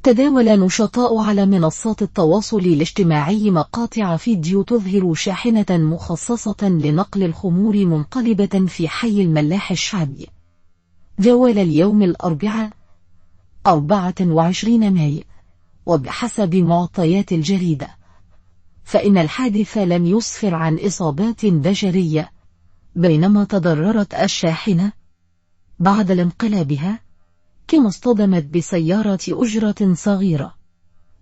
تداول نشطاء على منصات التواصل الاجتماعي مقاطع فيديو تظهر شاحنة مخصصة لنقل الخمور منقلبة في حي الملاح الشعبي. جول اليوم الأربعاء 24 مايو، وبحسب معطيات الجريدة فإن الحادث لم يسفر عن إصابات بشرية، بينما تضررت الشاحنة بعد انقلابها، كما اصطدمت بسيارة أجرة صغيرة،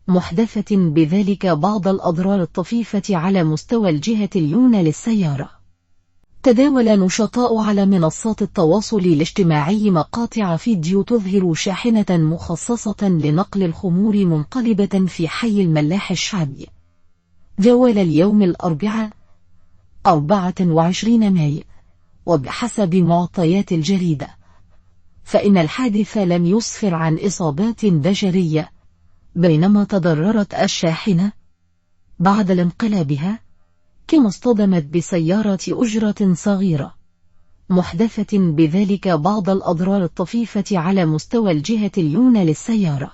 محدثة بذلك بعض الأضرار الطفيفة على مستوى الجهة اليمنى للسيارة. تداول نشطاء على منصات التواصل الاجتماعي مقاطع فيديو تظهر شاحنة مخصصة لنقل الخمور منقلبة في حي الملاح الشعبي. جول اليوم الأربعاء 24 مايو، وبحسب معطيات الجريدة فإن الحادث لم يسفر عن إصابات بشرية، بينما تضررت الشاحنة بعد انقلابها، كما اصطدمت بسيارة أجرة صغيرة، محدثة بذلك بعض الأضرار الطفيفة على مستوى الجهة اليمنى للسيارة.